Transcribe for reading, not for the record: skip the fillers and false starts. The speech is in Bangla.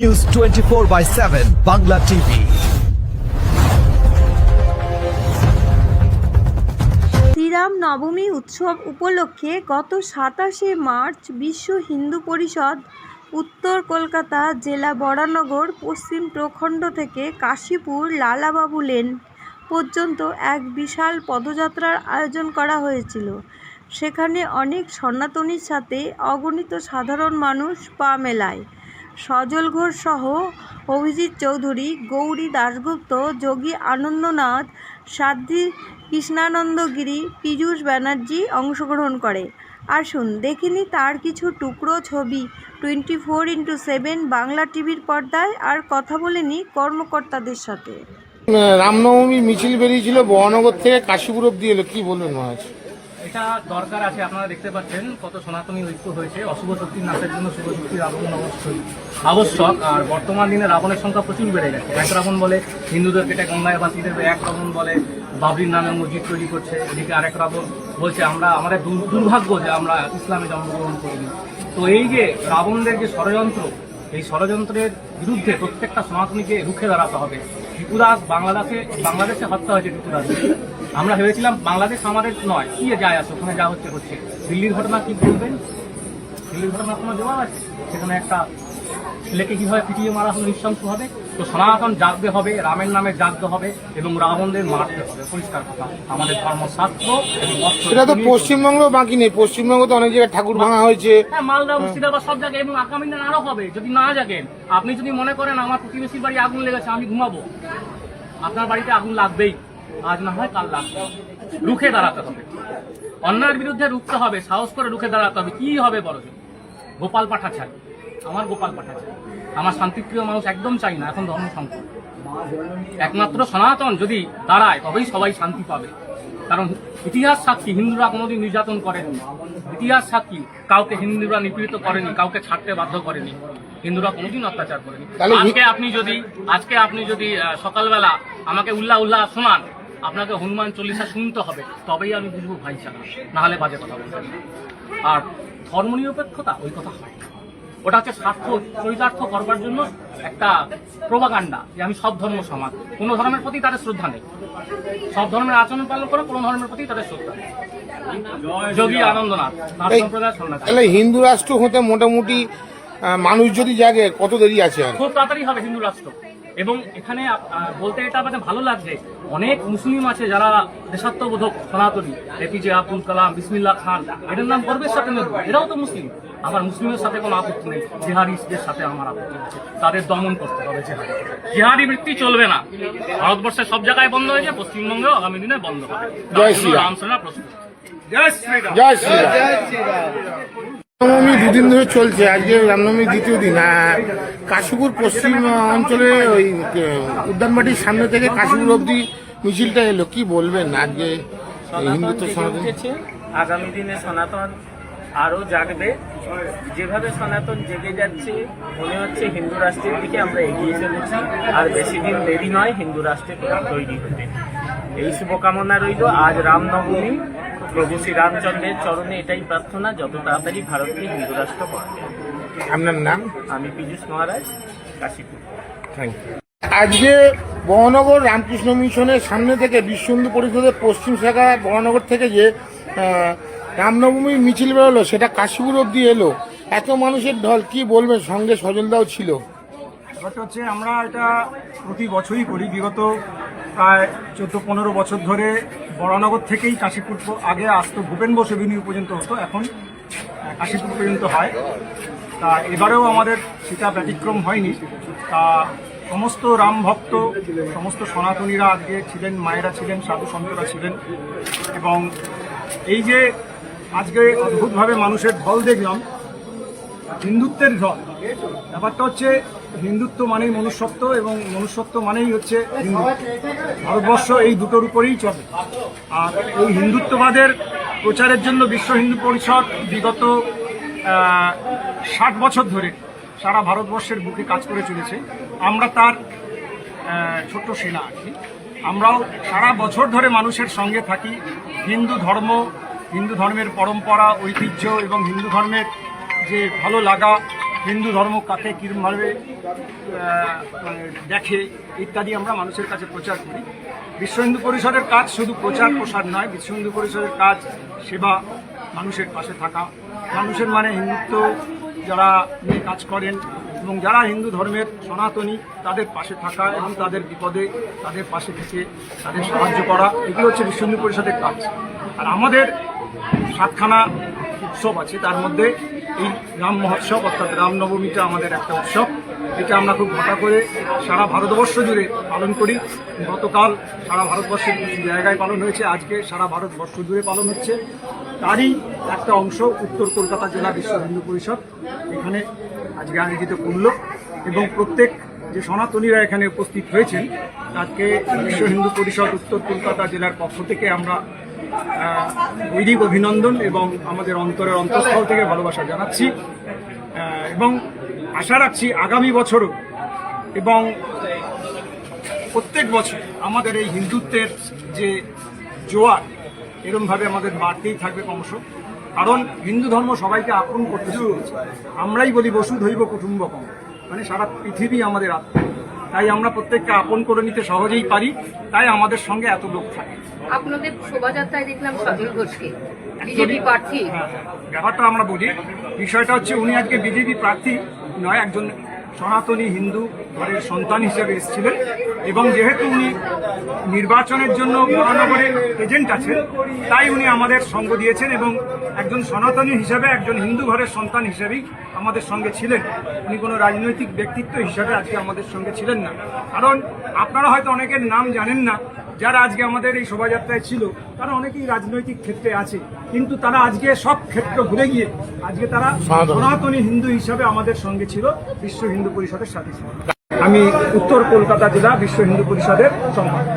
News 24/7 Bangla TV. শ্রীরাম নবমী উৎসব উপলক্ষে গত 27শে মার্চ বিশ্ব হিন্দু পরিষদ উত্তর কলকাতা জেলা বরানগর পশ্চিম প্রখণ্ড থেকে কাশীপুর লালাবাবু লেন পর্যন্ত এক বিশাল পদযাত্রার আয়োজন করা হয়েছিল। সেখানে অনেক সনাতনীর সাথে অগণিত সাধারণ মানুষ পা মেলায়। সজল ঘোষ সহ অভিজিৎ চৌধুরী, গৌরী দাশগুপ্ত, যোগী আনন্দনাথ, সাধ্বী কৃষ্ণানন্দ গিরি, পীযূষ ব্যানার্জি অংশগ্রহণ করে। আসুন দেখিনি তার কিছু টুকরো ছবি 24x7 বাংলা টিভির পর্দায়, আর কথা বলেনি কর্মকর্তাদের সাথে। রামনবমী মিছিল বেরিয়েছিল বহনগর থেকে কাশীপুর অব্দি এলো, কি বলবেন মহারাজ? এটা দরকার আছে। আপনারা দেখতে পাচ্ছেন কত সনাতনী ঐক্য হয়েছে। অশুভ শক্তির নাশের জন্য শুভ শক্তির আগমন অবশ্যই আবশ্যক। আর বর্তমান দিনে রাবণের সংখ্যা প্রচুর বেড়ে গেছে। এক রাবণ বলে হিন্দুদের কেটে গঙ্গায় বাসীদের, এক রাবণ বলে বাবরির নামে মসজিদ তৈরি করছে, এদিকে আরেক রাবণ বলছে আমাদের দুর্ভাগ্য যে আমরা ইসলামে জন্মগ্রহণ করিনি। তো এই যে রাবণদের যে ষড়যন্ত্র, এই ষড়যন্ত্রের বিরুদ্ধে প্রত্যেকটা সনাতনীকে রুখে দাঁড়াতে হবে। ত্রিপুরাস বাংলাদেশে হত্যা হয়েছে ত্রিপুরাস। আমরা ভেবেছিলাম বাংলাদেশ আমাদের নয়, কি যায় আসে, ওখানে যা হচ্ছে হচ্ছে। দিল্লির ঘটনা কি বলবেন? দিল্লির ঘটনা কোনো জবাব আছে? সেখানে একটা ছেলেকে কিভাবে পিটিয়ে মারা হলো নৃশংসভাবে। তো সনাতন জাগতে হবে, রামের নামে জাগতে হবে এবং রাবণদের মারতে হবে। পরিষ্কার কথা, আমাদের ধর্মশাস্ত্র এবং এটা তো পশ্চিমবঙ্গ বাকি নেই, পশ্চিমবঙ্গ তো অনেক জায়গায় ঠাকুর ভাঙা হয়েছে। হ্যাঁ, মালদা মুর্শিদাবাদ সব জায়গায়, এবং আগামী দিন আরো হবে যদি না জাগেন। আপনি যদি মনে করেন আমার প্রতিবেশীর বাড়ি আগুন লেগেছে আমি ঘুমাবো, আপনার বাড়িতে আগুন লাগবেই, আজ না হয় কাল লাগবে। রুখে দাঁড়াতে হবে, অন্যায়ের বিরুদ্ধে রুখতে হবে, সাহস করে রুখে দাঁড়াতে হবে। কি হবে বড় গোপাল পাঠা চাই, আমার গোপাল পাঠা চাই। আমার শান্তিপ্রিয় মানুষ একদম চাই না এখন ধর্ম সংকট। একমাত্র সনাতন যদি দাঁড়ায় তবেই সবাই শান্তি পাবে। কারণ ইতিহাস সাক্ষী হিন্দুরা কোনোদিন নির্যাতন করেনি। ইতিহাস সাক্ষী কাউকে হিন্দুরা নিপীড়িত করেনি, কাউকে ছাড়তে বাধ্য করেনি, হিন্দুরা কোনোদিন অত্যাচার করেনি। আজকে আপনি যদি সকালবেলা আমাকে উল্লাহ শোনান, আপনাকে হনুমান চল্লিশা শুনতে হবে, তবেই আমি বুঝবো ভাইচারা, না হলে বাজে কথা বলবেন। আর ধর্মনিরপেক্ষতা ওই কথা হয়, ওটা হচ্ছে স্বার্থ চরিতার্থ করবার জন্য একটা প্রোপাগান্ডা যে আমি সব ধর্ম সমান। কোনো ধর্মের প্রতি তাদের শ্রদ্ধা নেই, সব ধর্মের আচরণ পালন করে, কোনো ধর্মের প্রতি তাদের শ্রদ্ধা নেই। যোগী আনন্দনাথ তার সম্প্রদায় তাহলে হিন্দু রাষ্ট্র হতে মোটামুটি মানুষ যদি জাগে কত দেরি আছে? আর খুব তাড়াতাড়ি হবে হিন্দু রাষ্ট্র। এবং এখানে বলতে এটা আমাদের ভালো লাগছে, অনেক মুসলিম আছে যারা দেশাত্মবোধক সনাতনী, এপিজে আব্দুল কালাম, বিসমিল্লাহ খান, এটার নাম গর্বের সাথে নেব, এরাও তো মুসলিম। আমার মুসলিমের সাথে কোনো আপত্তি নেই, জিহাদিদের সাথে আমার আপত্তি আছে। তাদের দমন করতে হবে। জিহাদি বৃত্তি চলবে না। ভারতবর্ষের সব জায়গায় বন্ধ হয়েছে, পশ্চিমবঙ্গেও আগামী দিনে বন্ধ হবে। জয় শ্রীরাম। রামসেনা প্রস্তুত। জয় শ্রীরাম। রামনবমী দুদিন ধরে চলছে, আজকে রামনবমী দ্বিতীয় দিন। কাশীপুর পশ্চিম অঞ্চলে ওই উদ্যানবাটির সামনে থেকে কাশীপুর অব্দি মিছিলটা এলো, কি বলবেন আজকে হিন্দুত্ব সনাতন? আগামী দিনে সনাতন আরো জাগবে। যেভাবে সনাতন জেগে যাচ্ছে মনে হচ্ছে হিন্দু রাষ্ট্রের দিকে আমরা এগিয়ে চলেছি। আর বেশি দিন দেরি নয় হিন্দু রাষ্ট্রের তৈরি হতে। এই শুভকামনা রইল। আজ রামনবমী, প্রভু শ্রীরামচন্দ্রের চরণে এটাই প্রার্থনা, যত তাড়াতাড়ি ভারতকে হিন্দু রাষ্ট্র করা। আপনার নাম? আমি পীযূষ মহারাজ, কাশীপুর। Thank you. আজকে বহনগর রামকৃষ্ণ মিশনের সামনে থেকে বিশ্ব হিন্দু পরিষদের পশ্চিম শাখা বহনগর থেকে যে রামনবমী মিছিল বেরোলো, সেটা কাশীপুর অব্দি এলো। এত মানুষের ঢল, কি বলবেন? সঙ্গে সজলদাও ছিল। ব্যাপারটা হচ্ছে আমরা এটা প্রতি বছরই করি। বিগত প্রায় 14-15 বছর ধরে বরানগর থেকেই কাশীপুর, আগে আসতো ভূপেন বোস এভিনিউ পর্যন্ত হতো, এখন কাশীপুর পর্যন্ত হয়। তা এবারেও আমাদের সেটা ব্যতিক্রম হয়নি। তা সমস্ত রাম ভক্ত, সমস্ত সনাতনীরা আজকে ছিলেন, মায়েরা ছিলেন, সাধু সন্তরা ছিলেন। এবং এই যে আজকে অদ্ভুতভাবে মানুষের ঢল দেখলাম, হিন্দুত্বের ঢল। ব্যাপারটা হচ্ছে হিন্দুত্ব মানেই মনুষ্যত্ব, এবং মনুষ্যত্ব মানেই হচ্ছে হিন্দু। ভারতবর্ষ এই দুটোর উপরেই চলে। আর এই হিন্দুত্ববাদের প্রচারের জন্য বিশ্ব হিন্দু পরিষদ বিগত 60 বছর ধরে সারা ভারতবর্ষের বুকে কাজ করে চলেছে। আমরা তার ছোট্ট সেনা আর কি। আমরাও সারা বছর ধরে মানুষের সঙ্গে থাকি। হিন্দু ধর্ম, হিন্দু ধর্মের পরম্পরা, ঐতিহ্য এবং হিন্দু ধর্মের যে ভালো লাগা, হিন্দু ধর্ম কাকে কীরকমভাবে মানে দেখে ইত্যাদি আমরা মানুষের কাছে প্রচার করি। বিশ্ব হিন্দু পরিষদের কাজ শুধু প্রচার প্রসার নয়, বিশ্ব হিন্দু পরিষদের কাজ সেবা, মানুষের পাশে থাকা, মানুষের মানে হিন্দুত্ব যারা নিয়ে কাজ করেন এবং যারা হিন্দু ধর্মের সনাতনী তাদের পাশে থাকা এবং তাদের বিপদে তাদের পাশে থেকে তাদের সাহায্য করা, এগুলো হচ্ছে বিশ্ব হিন্দু পরিষদের কাজ। আর আমাদের 7খানা উৎসব আছে, তার মধ্যে এই রাম মহোৎসব অর্থাৎ রামনবমীটা আমাদের একটা উৎসব। এটা আমরা খুব ঘটা করে সারা ভারতবর্ষ জুড়ে পালন করি। গতকাল সারা ভারতবর্ষের কিছু জায়গায় পালন হয়েছে, আজকে সারা ভারতবর্ষ জুড়ে পালন হচ্ছে। তারই একটা অংশ উত্তর কলকাতা জেলা বিশ্ব হিন্দু পরিষদ এখানে আজকে আয়োজিত করল এবং প্রত্যেক যে সনাতনীরা এখানে উপস্থিত হয়েছেন তাকে বিশ্ব হিন্দু পরিষদ উত্তর কলকাতা জেলার পক্ষ থেকে আমরা বৈদিক অভিনন্দন এবং আমাদের অন্তরের অন্তঃস্থল থেকে ভালোবাসা জানাচ্ছি এবং আশা রাখছি আগামী বছরও এবং প্রত্যেক বছর আমাদের এই হিন্দুত্বের যে জোয়ার এরমভাবে আমাদের বাড়তেই থাকবে ক্রমশ। কারণ হিন্দু ধর্ম সবাইকে আপন করতে শুরু হয়েছে। আমরাই বলি বসুধৈব কুটুম্বকম, মানে সারা পৃথিবী আমাদের আত্মা। তাই আমরা প্রত্যেককে আপন করে নিতে সহজেই পারি, তাই আমাদের সঙ্গে এত লোক থাকে। আপনাদের শোভাযাত্রায় দেখলাম সজল ঘোষকে, বিজেপি প্রার্থী। ব্যাপারটা আমরা বলি, বিষয়টা হচ্ছে উনি আজকে বিজেপি প্রার্থী নয়, একজন সনাতনী হিন্দু ঘরের সন্তান হিসেবে এসেছিলেন এবং যেহেতু উনি নির্বাচনের জন্য বরানগরে এজেন্ট আছেন তাই উনি আমাদের সঙ্গ দিয়েছেন এবং একজন সনাতনী হিসেবে একজন হিন্দু ঘরের সন্তান হিসেবেই আমাদের সঙ্গে ছিলেন। উনি কোনো রাজনৈতিক ব্যক্তিত্ব হিসেবে আজকে আমাদের সঙ্গে ছিলেন না। কারণ আপনারা হয়তো অনেকের নাম জানেন না যারা আজকে আমাদের এই শোভাযাত্রায় ছিল, তারা অনেকেই রাজনৈতিক ক্ষেত্রে আছে, কিন্তু তারা আজকে সব ক্ষেত্র ভুলে গিয়ে আজকে তারা সনাতনী হিন্দু হিসাবে আমাদের সঙ্গে ছিল, বিশ্ব হিন্দু পরিষদের সাথে ছিল। আমি উত্তর কলকাতা জেলা বিশ্ব হিন্দু পরিষদের সম্পাদক।